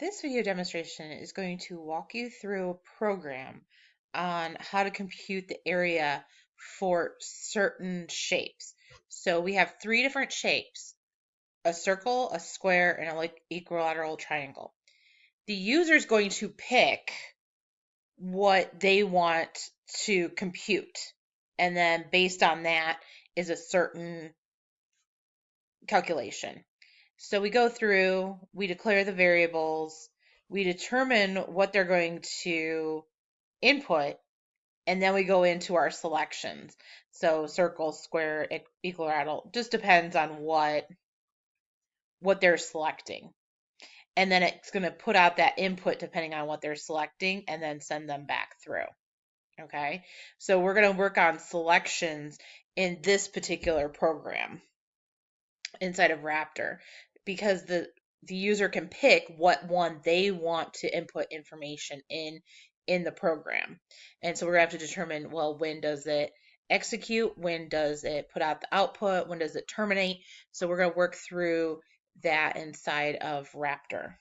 This video demonstration is going to walk you through a program on how to compute the area for certain shapes. So we have three different shapes: a circle, a square, and an equilateral triangle. The user is going to pick what they want to compute, and then based on that is a certain calculation. So we go through, we declare the variables, we determine what they're going to input, and then we go into our selections. So circle, square, equilateral, just depends on what they're selecting. And then it's going to put out that input depending on what they're selecting and then send them back through. Okay, so we're going to work on selections in this particular program inside of Raptor, because the user can pick what one they want to input information in the program. And so we're going to have to determine, well, when does it execute, when does it put out the output, when does it terminate. So we're going to work through that inside of Raptor.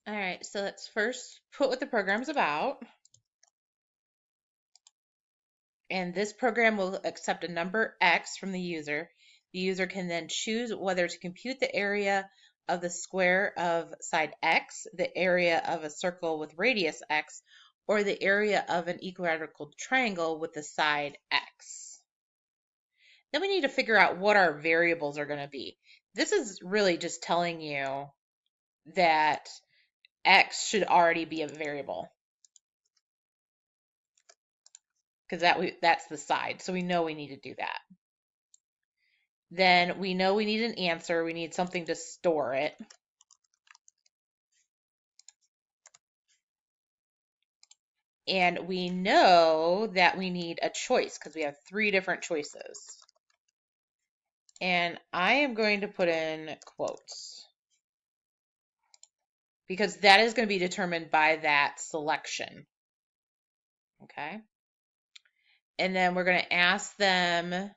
All right, so let's first put what the program's about. And this program will accept a number x from the user. The user can then choose whether to compute the area of the square of side x, the area of a circle with radius x, or the area of an equilateral triangle with the side x. Then we need to figure out what our variables are going to be. This is really just telling you that x should already be a variable, because that's the side, so we know we need to do that. Then we know we need an answer. We need something to store it. And we know that we need a choice because we have three different choices. And I am going to put in quotes, because that is going to be determined by that selection. Okay. And then we're going to ask them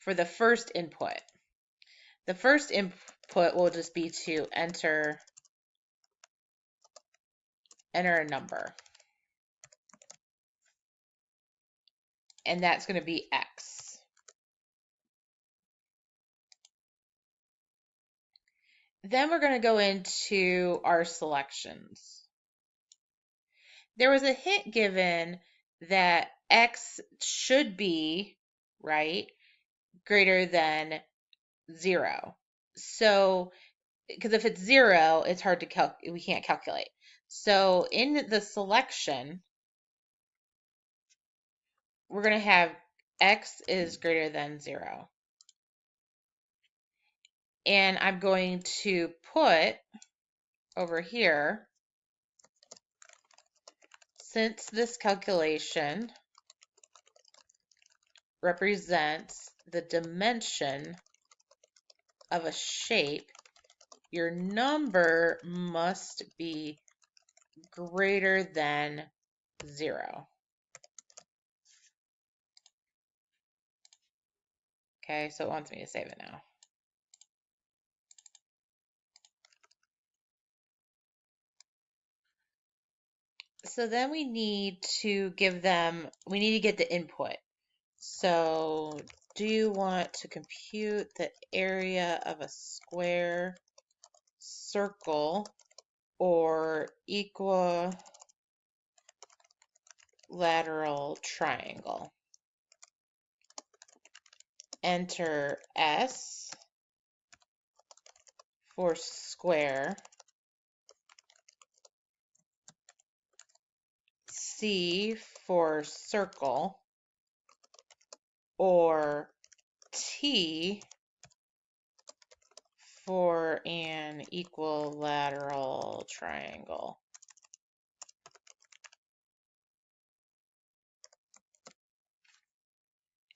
for the first input. The first input will just be to enter a number. And that's going to be x. Then we're going to go into our selections. There was a hint given that x should be, right, greater than 0. So, because if it's 0, it's hard to we can't calculate. So in the selection, we're going to have x is greater than 0. And I'm going to put over here, since this calculation represents the dimension of a shape, your number must be greater than 0. Okay, so it wants me to save it now. So then we need to get the input. So, do you want to compute the area of a square, circle, or equilateral triangle? Enter S for square, C for circle, or T for an equilateral triangle.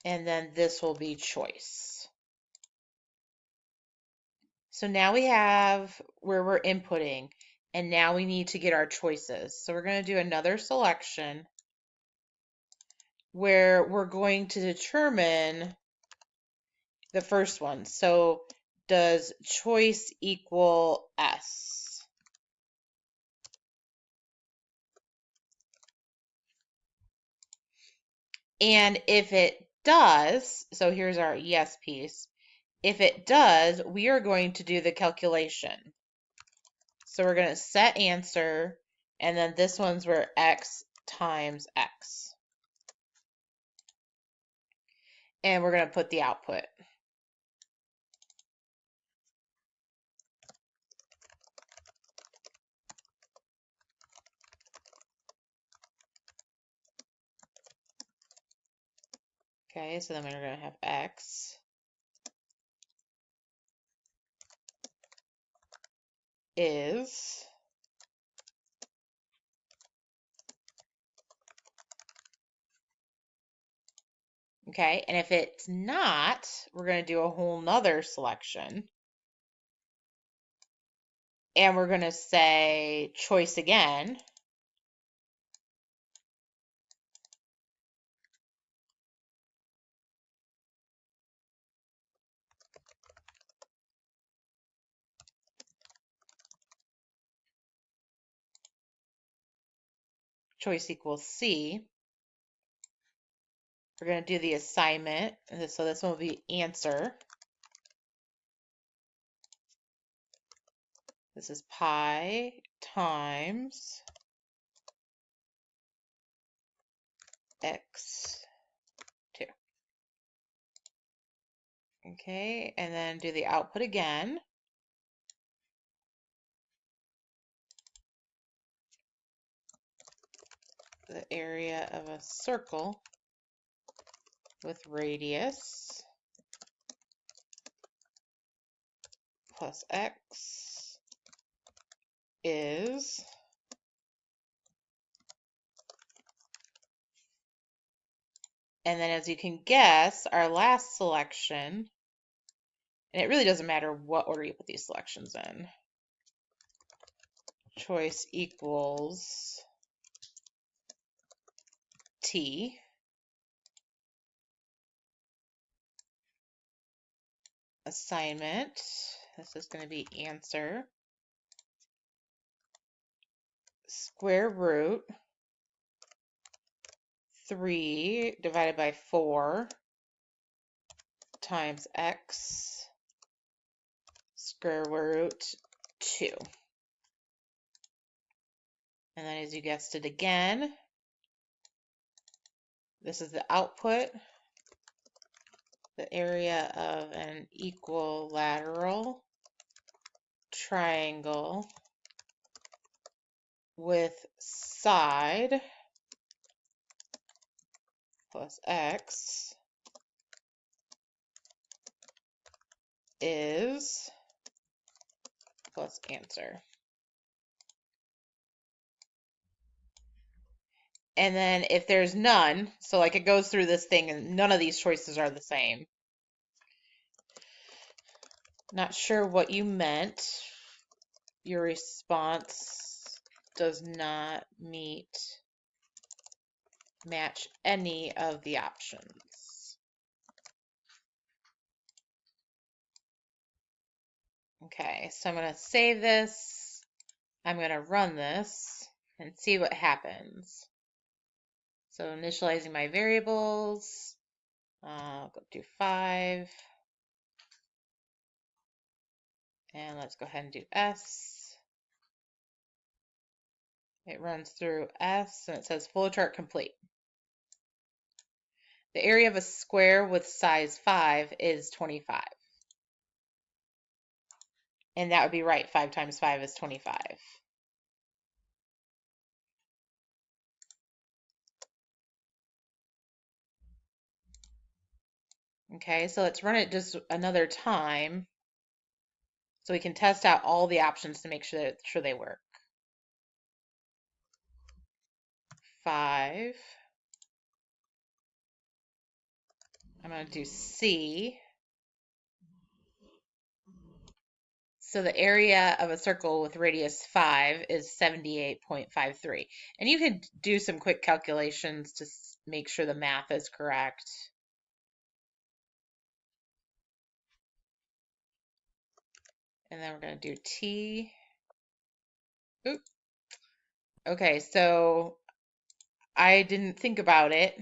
And then this will be choice. So now we have where we're inputting, and now we need to get our choices. So we're going to do another selection where we're going to determine the first one. So does choice equal S? And if it does, so here's our yes piece. If it does, we are going to do the calculation. So we're going to set answer, and then this one's where x times x. And we're going to put the output. Okay, so then we're going to have x is, okay, and if it's not, we're going to do a whole nother selection. And we're going to say choice again. Choice equals C. We're going to do the assignment. So this one will be answer. This is pi times x2. Okay, and then do the output again. The area of a circle with radius plus x is, and then as you can guess, our last selection, and it really doesn't matter what order you put these selections in, choice equals T. Assignment, this is going to be answer, square root 3 divided by 4 times x square root 2. And then as you guessed it again, this is the output, the area of an equilateral triangle with side plus x is plus answer. And then if there's none, so like it goes through this thing and none of these choices are the same. Not sure what you meant. Your response does not match any of the options. Okay, so I'm going to save this. I'm going to run this and see what happens. So initializing my variables, I'll go do 5. And let's go ahead and do S. It runs through S and it says flowchart complete. The area of a square with size 5 is 25. And that would be right. 5 times 5 is 25. Okay, so let's run it just another time so we can test out all the options to make sure they work. 5. I'm going to do C. So the area of a circle with radius 5 is 78.53. And you could do some quick calculations to make sure the math is correct. And then we're going to do T. Oop. Okay, so I didn't think about it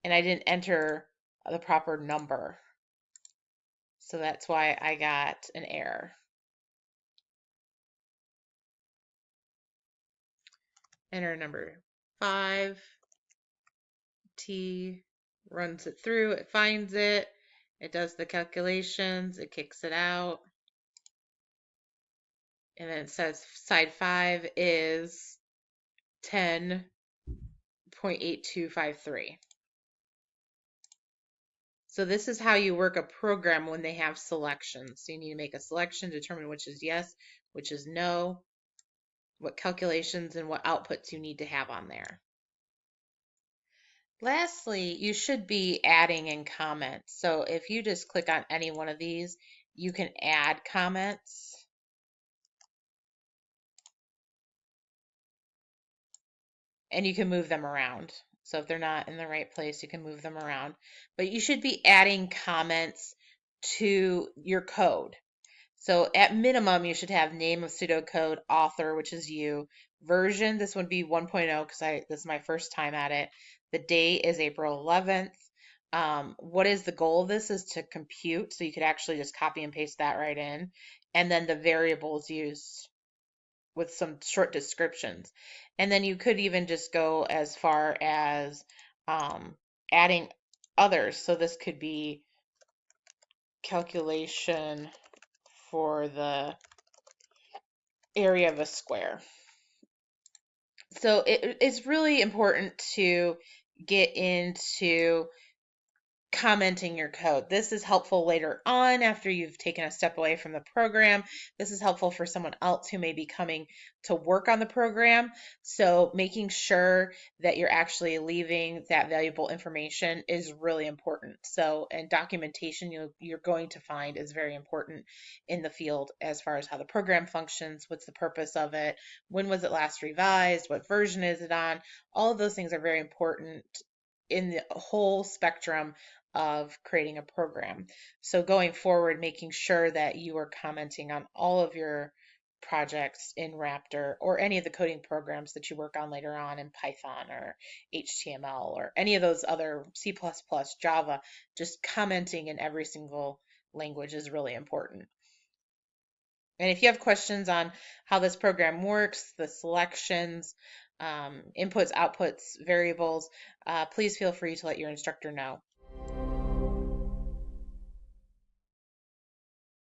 and I didn't enter the proper number. So that's why I got an error. Enter number 5. T runs it through, it finds it, it does the calculations, it kicks it out. And then it says side 5 is 10.8253. So this is how you work a program when they have selections. So you need to make a selection, determine which is yes, which is no, what calculations and what outputs you need to have on there. Lastly, you should be adding in comments. So if you just click on any one of these, you can add comments. And you can move them around. So if they're not in the right place, you can move them around. But you should be adding comments to your code. So at minimum, you should have name of pseudocode, author, which is you, version, this would be 1.0 because this is my first time at it. The date is April 11th. What is the goal of this is to compute, so you could actually just copy and paste that right in. And then the variables used with some short descriptions. And then you could even just go as far as adding others. So this could be calculation for the area of a square. So it's really important to get into commenting your code. This is helpful later on after you've taken a step away from the program. This is helpful for someone else who may be coming to work on the program. So making sure that you're actually leaving that valuable information is really important. So, and documentation you're going to find is very important in the field as far as how the program functions, what's the purpose of it, when was it last revised, what version is it on. All of those things are very important in the whole spectrum of creating a program. So going forward, making sure that you are commenting on all of your projects in Raptor or any of the coding programs that you work on later on in Python or HTML or any of those other C++, Java, just commenting in every single language is really important. And if you have questions on how this program works, the selections, inputs, outputs, variables, please feel free to let your instructor know.